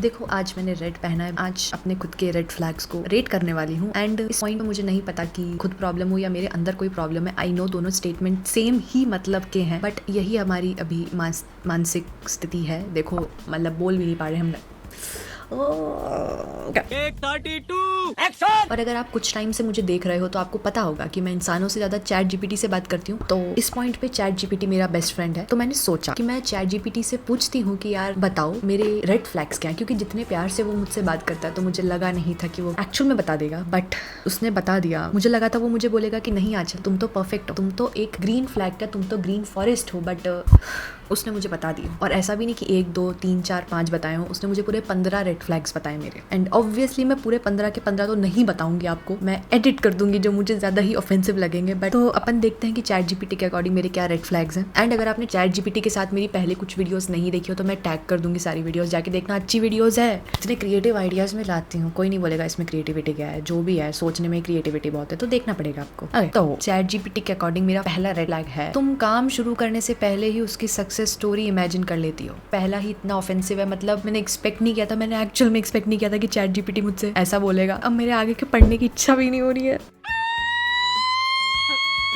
देखो आज मैंने रेड पहना है, आज अपने खुद के रेड फ्लैग्स को रेट करने वाली हूँ। एंड इस पॉइंट में मुझे नहीं पता कि खुद प्रॉब्लम हो या मेरे अंदर कोई प्रॉब्लम है। आई नो दोनों स्टेटमेंट सेम ही मतलब के हैं, बट यही हमारी अभी मानसिक स्थिति है। देखो मतलब बोल भी नहीं पा रहे हम। और अगर आप कुछ टाइम से मुझे देख रहे हो तो आपको पता होगा कि मैं इंसानों से ज्यादा चैट जीपीटी से बात करती हूँ। तो इस पॉइंट पे चैट जीपीटी मेरा बेस्ट फ्रेंड है। तो मैंने सोचा कि मैं चैट जीपीटी से पूछती हूँ कि यार बताओ मेरे रेड फ्लैग्स क्या है, क्योंकि जितने प्यार से वो मुझसे बात करता है तो मुझे लगा नहीं था कि वो एक्चुअल में बता देगा, बट उसने बता दिया। मुझे लगा था वो मुझे बोलेगा कि नहीं आंचल तुम तो परफेक्ट हो, तुम तो एक ग्रीन फ्लैग का, तुम तो ग्रीन फॉरेस्ट हो, बट उसने मुझे बता दिया। और ऐसा भी नहीं कि 1 2 3 4 5 बताए हो, उसने मुझे पूरे 15 रेड फ्लैग्स बताए मेरे। एंड ऑब्वियसली मैं पूरे 15 के 15 तो नहीं बताऊंगी आपको, मैं एडिट कर दूंगी जो मुझे ज्यादा ही ऑफेंसिव लगेंगे। बट तो अपन देखते हैं कि चैट जीपीटी के अकॉर्डिंग मेरे क्या रेड फ्लैग्स हैं। एंड अगर आपने चैट जीपीटी के साथ मेरी पहले कुछ वीडियोस नहीं देखी हो तो मैं टैग कर दूंगी सारी वीडियोस, जाके देखना, अच्छी वीडियोस है। इतने क्रिएटिव आइडियाज में लाती हूँ, कोई नहीं बोलेगा इसमें क्रिएटिविटी क्या है, जो भी है सोचने में क्रिएटिविटी बहुत है, तो देखना पड़ेगा आपको। तो चैट जीपीटी के अकॉर्डिंग मेरा पहला रेड फ्लैग है, तुम काम शुरू करने से पहले ही उसकी सक्सेस स्टोरी इमेजिन कर लेती हो। पहला ही इतना ऑफेंसिव है, मतलब मैंने एक्सपेक्ट नहीं किया था, मैंने एक्चुअल में एक्सपेक्ट नहीं किया था कि चैट जीपीटी मुझसे ऐसा बोलेगा। अब मेरे आगे के पढ़ने की इच्छा भी नहीं हो रही है।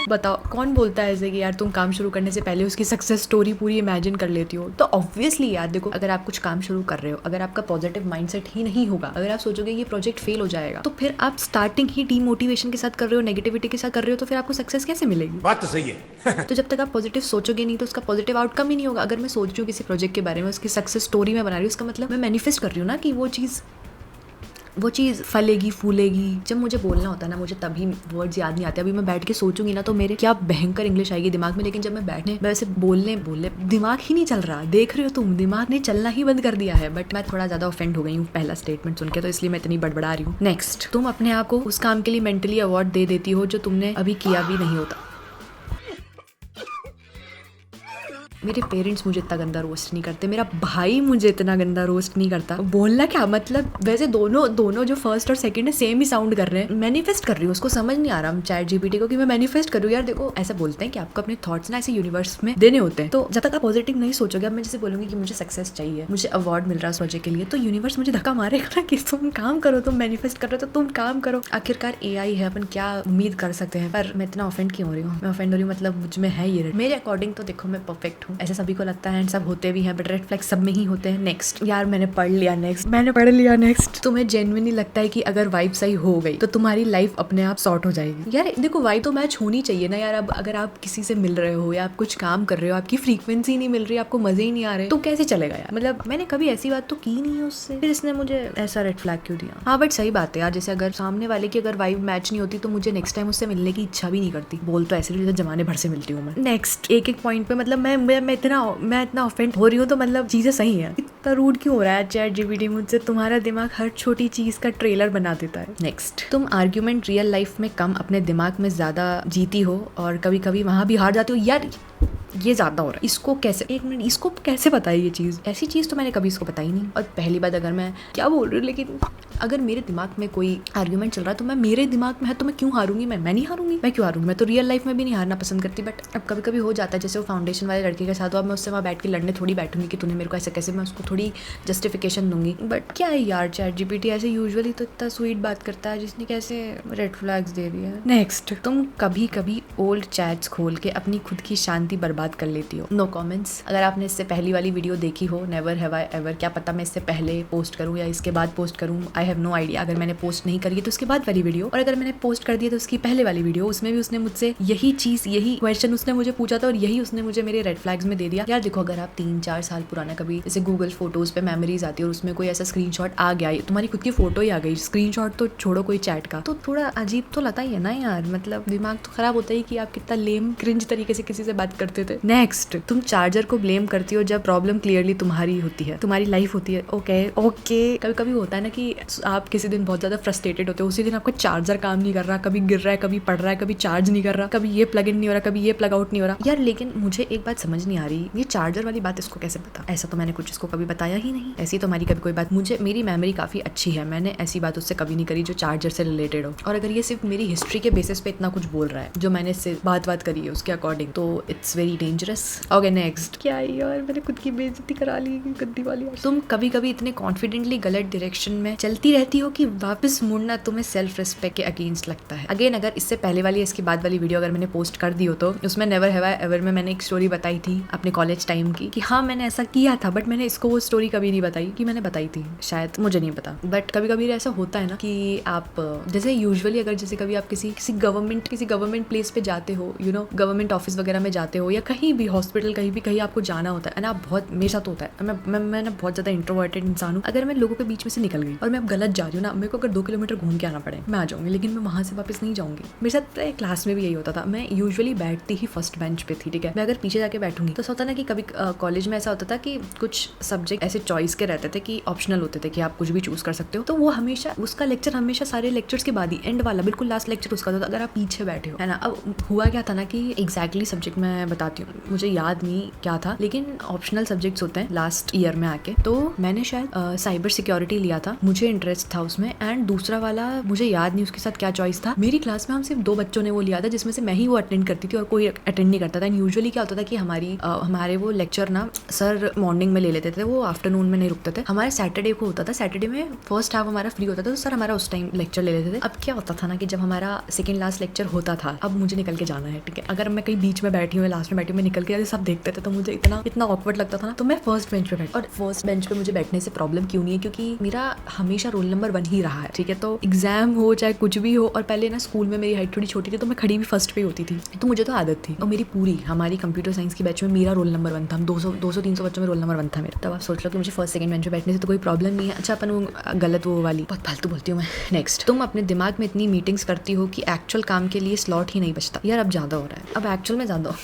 बताओ कौन बोलता है ऐसे कि यार तुम काम शुरू करने से पहले उसकी सक्सेस स्टोरी पूरी इमेजिन कर लेती हो। तो ऑब्वियसली यार देखो, अगर आप कुछ काम शुरू कर रहे हो, अगर आपका पॉजिटिव माइंडसेट ही नहीं होगा, अगर आप सोचोगे ये प्रोजेक्ट फेल हो जाएगा, तो फिर आप स्टार्टिंग ही डीमोटिवेशन के साथ कर रहे हो, नेगेटिविटी के साथ कर रहे हो, तो फिर आपको सक्सेस कैसे मिलेगी? बात तो सही है। तो जब तक आप पॉजिटिव सोचोगे नहीं तो उसका पॉजिटिव आउटकम ही नहीं होगा। अगर मैं सोच रही हूँ किसी प्रोजेक्ट के बारे में, उसकी सक्सेस स्टोरी में बना रही हूँ, उसका मतलब मैं मैनिफेस्ट कर रही हूँ ना कि वो चीज़ फलेगी फूलेगी। जब मुझे बोलना होता है ना, मुझे तभी वर्ड्स याद नहीं आते। अभी मैं बैठ के सोचूंगी ना तो मेरे क्या भयंकर इंग्लिश आएगी दिमाग में, लेकिन जब मैं वैसे बोलने दिमाग ही नहीं चल रहा। देख रहे हो तुम, दिमाग ने चलना ही बंद कर दिया है। बट मैं थोड़ा ज्यादा ऑफेंड हो गई हूँ पहला स्टेटमेंट सुन के, तो इसलिए मैं इतनी बड़बड़ा रही हूँ। नेक्स्ट, तुम अपने आप को उस काम के लिए मेंटली अवार्ड दे देती हो जो तुमने अभी किया भी नहीं होता। मेरे पेरेंट्स मुझे इतना गंदा रोस्ट नहीं करते, मेरा भाई मुझे इतना गंदा रोस्ट नहीं करता। बोलना क्या मतलब, वैसे दोनों जो फर्स्ट और सेकंड है सेम ही साउंड कर रहे हैं। मैनिफेस्ट कर रही हूँ, उसको समझ नहीं आ रहा चैट जीपीटी को कि मैं मैनिफेस्ट करूँ। यार देखो ऐसा बोलते हैं कि आपको अपने थॉट्स ना ऐसे यूनिवर्स में देने होते हैं, तो जब तक आप पॉजिटिव नहीं सोचोगे, अब मैं जैसे बोलूंगी कि मुझे सक्सेस चाहिए, मुझे अवार्ड मिल रहा है प्रोजेक्ट के लिए, तो यूनिवर्स मुझे धक्का मारेगा ना कि तुम काम करो, तुम मैनिफेस्ट कर रहे हो तो तुम काम करो। आखिरकार एआई है, अपन क्या उम्मीद कर सकते हैं। पर मैं इतना ऑफेंड क्यों हो रही हूँ? मैं ऑफेंड हो रही हूँ मतलब मुझ में है ये। मेरे अकॉर्डिंग तो देखो मैं परफेक्ट हूँ, ऐसा सभी को लगता है, सब होते भी हैं, बट रेड फ्लैग सब में ही होते हैं। नेक्स्ट, यार मैंने पढ़ लिया नेक्स्ट। तुम्हें जेन्युइनली लगता है कि अगर वाइब सही हो गई तो तुम्हारी लाइफ अपने आप सॉर्ट हो जाएगी। यार देखो वाइब तो मैच होनी चाहिए ना यार। अब अगर आप किसी से मिल रहे हो या आप कुछ काम कर रहे हो, आपकी फ्रीक्वेंसी नहीं मिल रही, आपको मजे ही नहीं आ रहे, तो कैसे चलेगा यार? मतलब मैंने कभी ऐसी बात तो की नहीं है उससे, फिर इसने मुझे ऐसा रेड फ्लैग क्यों दिया? हाँ बट सही बात है यार, जैसे अगर सामने वाले की अगर वाइब मैच नहीं होती तो मुझे नेक्स्ट टाइम उससे मिलने की इच्छा भी नहीं करती। बोल तो ऐसे जैसे जमाने भर से मिलती हूँ मैं। नेक्स्ट, एक पॉइंट पे मतलब मैं इतना ऑफेंड हो रही हूँ तो मतलब चीजें सही है। इतना रूड क्यों हो रहा है चैट जीपीटी मुझसे? तुम्हारा दिमाग हर छोटी चीज का ट्रेलर बना देता है। नेक्स्ट, तुम आर्ग्यूमेंट रियल लाइफ में कम, अपने दिमाग में ज्यादा जीती हो और कभी कभी वहां भी हार जाती हो। यार ये ज्यादा हो रहा है। इसको कैसे, एक मिनट, इसको कैसे पता है ये चीज? ऐसी चीज तो मैंने कभी इसको बताई नहीं। और पहली बात, अगर मैं क्या बोल रही हूँ, लेकिन अगर मेरे दिमाग में कोई आर्ग्यूमेंट चल रहा है तो मैं, मेरे दिमाग में है तो मैं क्यों हारूंगी? मैं नहीं हारूंगी, मैं क्यों हारूंगी? मैं तो रियल लाइफ में भी नहीं हारना पसंद करती। बट अब कभी कभी हो जाता है, जैसे वो फाउंडेशन वाले लड़के के साथ, अब मैं उससे वहाँ बैठ के लड़ने थोड़ी बैठूंगी कि तूने मेरे को ऐसे कैसे, मैं उसको थोड़ी जस्टिफिकेशन दूंगी। बट क्या है यार, चैट जीपीटी ऐसे यूजुअली तो इतना स्वीट बात करता है, जिसने कैसे रेड फ्लैग्स दे दिया है। नेक्स्ट, तुम कभी कभी ओल्ड चैट्स खोल के अपनी खुद की शांति बर्बाद कर लेती हो। No comments. अगर आपने इससे पहली वाली वीडियो देखी हो, नेवर हैव आई एवर, क्या पता मैं इससे पहले पोस्ट करूँ या इसके बाद पोस्ट करूँ, आई हैव नो आइडिया। अगर मैंने पोस्ट नहीं करी है तो उसके बाद वाली वीडियो, और अगर मैंने पोस्ट कर दिया तो उसकी पहले वाली वीडियो, उसमें भी उसने मुझसे यही क्वेश्चन उसने मुझे पूछा था और यही उसने मुझे मेरे रेड फ्लैग्स में दे दिया। यार देखो, अगर आप 3-4 साल पुराना कभी जैसे गूगल फोटोज पे मेमोरीज आती है और उसमें कोई ऐसा स्क्रीनशॉट आ गया, तुम्हारी खुद की फोटो ही आ गई, स्क्रीनशॉट तो छोड़ो कोई चैट का, तो थोड़ा अजीब तो लगता ही है ना यार। मतलब दिमाग तो खराब होता ही कि आप कितना लेम क्रिंज तरीके से किसी से बात करते थे। नेक्स्ट, तुम चार्जर को ब्लेम करती हो जब प्रॉब्लम क्लियरली तुम्हारी होती है, तुम्हारी लाइफ होती है। ओके कभी कभी होता है ना कि आप किसी दिन बहुत ज्यादा फ्रस्ट्रेटेड होते हो, उसी दिन आपका चार्जर काम नहीं कर रहा, कभी गिर रहा है, कभी पड़ रहा है, कभी चार्ज नहीं कर रहा, कभी ये प्लग इन नहीं हो रहा, कभी ये प्लग आउट नहीं हो रहा यार। लेकिन मुझे एक बात समझ नहीं आ रही, ये चार्जर वाली बात इसको कैसे पता? ऐसा तो मैंने कुछ इसको कभी बताया ही नहीं। ऐसी तो हमारी कभी कोई बात, मुझे मेरी मेमोरी काफी अच्छी है, मैंने ऐसी बात उससे कभी नहीं करी जो चार्जर से रिलेटेड हो। और अगर ये सिर्फ मेरी हिस्ट्री के बेसिस पे इतना कुछ बोल रहा है जो मैंने इससे बात करी है उसके अकॉर्डिंग, तो it's very dangerous. Okay next. क्या यार मैंने खुद की बेइज्जती करा ली गद्दी वाली। तुम कभी कभी इतने कॉन्फिडेंटली गलत डायरेक्शन में चलती रहती हो कि वापस मुड़ना तुम्हें सेल्फ रिस्पेक्ट के अगेंस्ट लगता है। अगेन अगर इससे पहले वाली इसके बाद वाली वीडियो अगर मैंने पोस्ट कर दी हो तो उसमें नेवर हैव आई एवर में मैंने एक स्टोरी बताई थी अपने कॉलेज टाइम की कि हाँ मैंने ऐसा किया था, बट मैंने इसको वो स्टोरी कभी नहीं बताई कि मैंने बताई थी, शायद मुझे नहीं पता। बट कभी कभी ऐसा होता है ना कि आप जैसे यूजुअली अगर जैसे कभी आप किसी गवर्नमेंट प्लेस पे जाते हो, यू नो गवर्नमेंट ऑफिस वगैरह में जाते हो या कहीं भी हॉस्पिटल कहीं आपको जाना होता है ना, आप बहुत मेरे साथ होता है, मैं ना बहुत ज्यादा इंट्रोवर्टेड इंसान हूँ। अगर मैं लोगों के बीच में से निकल गई और मैं अब गलत जा रही हूँ ना, मेरे को अगर 2 किलोमीटर घूम के आना पड़े मैं आ जाऊंगी, लेकिन मैं वहां से वापस नहीं जाऊंगी। मेरे साथ क्लास में भी यही होता था। मैं यूजुअली बैठती ही फर्स्ट बेंच पे थी, ठीक है। मैं अगर पीछे जाके बैठूंगी तो होता ना कि कभी कॉलेज में ऐसा होता था कि कुछ सब्जेक्ट ऐसे चॉइस के रहते थे कि ऑप्शनल होते थे कि आप कुछ भी चूज कर सकते हो, तो वो हमेशा उसका लेक्चर हमेशा सारे लेक्चर्स के बाद ही एंड वाला बिल्कुल लास्ट लेक्चर उसका होता था अगर आप पीछे बैठे हो, है ना। अब हुआ क्या था ना कि एग्जैक्टली सब्जेक्ट मैं बताती हूँ, मुझे याद नहीं क्या था, लेकिन ऑप्शनल सब्जेक्ट्स होते हैं लास्ट ईयर में आके, तो मैंने शायद साइबर सिक्योरिटी लिया था, मुझे इंटरेस्ट था उसमें। एंड दूसरा वाला मुझे याद नहीं उसके साथ क्या चॉइस था। मेरी क्लास में हम सिर्फ 2 बच्चों ने वो लिया था जिसमें से मैं ही वो अटेंड करती थी और कोई अटेंड नहीं करता था। एंड यूजुअली क्या होता था कि हमारे वो लेक्चर ना सर मॉर्निंग में ले लेते थे, वो आफ्टरनून में नहीं रुकते थे। हमारे सैटरडे को होता था, सैटरडे में फर्स्ट हाफ हमारा फ्री होता था, तो सर हमारा उस टाइम लेक्चर ले लेते थे। अब क्या होता था ना कि जब हमारा सेकंड लास्ट लेक्चर होता था, अब मुझे निकल के जाना है, ठीक है। अगर मैं कहीं बीच में बैठी हूँ, लास्ट में बैठी हूँ, मैं निकल के सब देखते थे तो मुझे इतना ऑकवर्ड लगता था ना, तो मैं फर्स्ट बेंच पे बैठ। और फर्स्ट बेंच पे मुझे बैठने से प्रॉब्लम क्यों नहीं है, क्योंकि मेरा हमेशा रोल नंबर 1 ही रहा है, ठीक है। तो एग्जाम हो चाहे कुछ भी हो, और पहले ना स्कूल में मेरी हाइट थोड़ी छोटी थी तो मैं खड़ी भी फर्स्ट पे होती थी, तो मुझे तो आदत थी। और मेरी पूरी हमारी कंप्यूटर साइंस की बैच में मेरा रोल नंबर 1 था, 200-300 बच्चों में रोल नंबर 1 था मेरा। तब आप सोच लो कि मुझे फर्स्ट सेकंड बेंच पे बैठने से तो कोई प्रॉब्लम नहीं है। अच्छा अपन वो गलत वो वाली बहुत फालतू बोलती हूँ मैं। नेक्स्ट, तुम अपने दिमाग में इतनी मीटिंग्स करती हो कि एक्चुअल काम के लिए स्लॉट ही नहीं बचता। यार अब ज्यादा हो रहा है, अब एक्चुअल में ज्यादा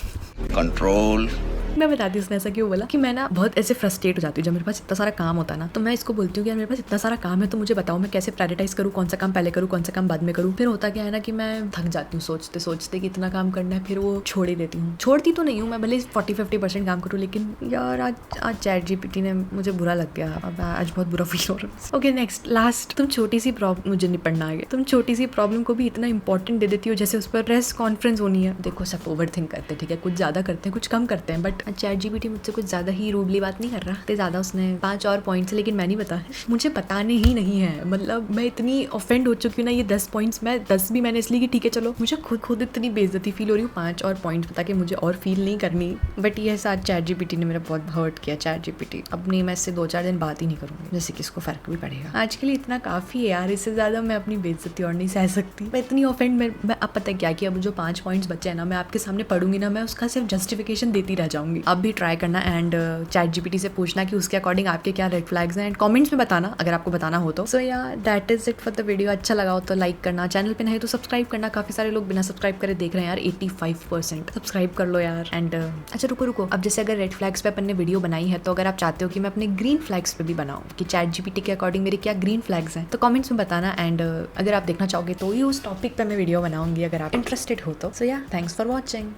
कंट्रोल। मैं बताती हूँ उसने ऐसा क्यों बोला कि मैं ना बहुत ऐसे फ्रस्ट्रेट हो जाती हूँ जब मेरे पास इतना सारा काम होता है ना, तो मैं इसको बोलती हूँ कि यार मेरे पास इतना सारा काम है, तो मुझे बताओ मैं कैसे प्रायोरिटाइज करूँ, कौन सा काम पहले करूँ, कौन सा काम बाद में करूँ। फिर होता क्या है ना कि मैं थक जाती हूँ सोचते सोचते कि इतना काम करना है, फिर वो छोड़ ही देती हूँ। छोड़ती तो नहीं हूँ मैं, भले 40-50% काम करूँ, लेकिन यार आज चैट जीपीटी ने मुझे बुरा लग गया, अब आज बहुत बुरा फील हो रहा है। ओके नेक्स्ट, लास्ट, तुम छोटी सी प्रॉब्लम, मुझे नहीं पढ़ना आ गया, तुम छोटी सी प्रॉब्लम को भी इतना इंपॉर्टेंट दे देती हो जैसे उस पर प्रेस कॉन्फ्रेंस होनी है। देखो सब ओवर थिंक करते हैं, ठीक है, कुछ ज्यादा करते हैं कुछ कम करते हैं, बट चैट जीपीटी मुझसे कुछ ज्यादा ही रूडली बात नहीं कर रहा, तो ज्यादा उसने 5 और पॉइंट्स, लेकिन मैं नहीं बता, मुझे बताने ही नहीं है। मतलब मैं इतनी ऑफेंड हो चुकी हूँ ना, ये 10 पॉइंट्स, मैं 10 भी मैंने इसलिए कि ठीक है चलो, मुझे खुद इतनी बेइज्जती फील हो रही हूँ 5 और पॉइंट्स बता के, मुझे और फील नहीं करनी। बट ये साथ चैट जीपीटी ने मेरा बहुत हर्ट किया। चैट जीपीटी अब नहीं, मैं इससे 2-4 दिन बात ही नहीं करूँगी, जैसे कि इसको फर्क भी पड़ेगा। आज के लिए इतना काफी है यार, इससे ज्यादा मैं अपनी बेइज्जती और नहीं सह सकती। मैं इतनी ऑफेंड, मैं अब पता है क्या कि अब जो 5 पॉइंट्स बचे हैं ना, मैं आपके सामने पढ़ूंगी ना, मैं उसका सिर्फ जस्टिफिकेशन देती रह जाऊंगी। आप भी ट्राई करना एंड चैट जीपीटी से पूछना कि उसके अकॉर्डिंग आपके क्या रेड फ्लैग्स हैं, एंड कमेंट्स में बताना अगर आपको बताना हो तो। सो या that is it for the video. अच्छा लगा हो तो लाइक करना, चैनल पे नहीं तो सब्सक्राइब करना। काफी सारे लोग बिना सब्सक्राइब करे देख रहे हैं यार, 85% सब्सक्राइब कर लो यार। एंड अच्छा रुको, अब जैसे अगर रेड फ्लैग्स पे अपन ने वीडियो बनाई है, तो अगर आप चाहते हो कि मैं अपने ग्रीन फ्लैग्स पे भी बनाऊं कि चैट जीपीटी के अकॉर्डिंग मेरे क्या ग्रीन फ्लैग्स हैं, तो कमेंट्स में बताना। एंड अगर आप देखना चाहोगे तो ये उस टॉपिक पे मैं वीडियो बनाऊंगी अगर आप इंटरेस्टेड हो तो। सो या थैंक्स फॉर वॉचिंग।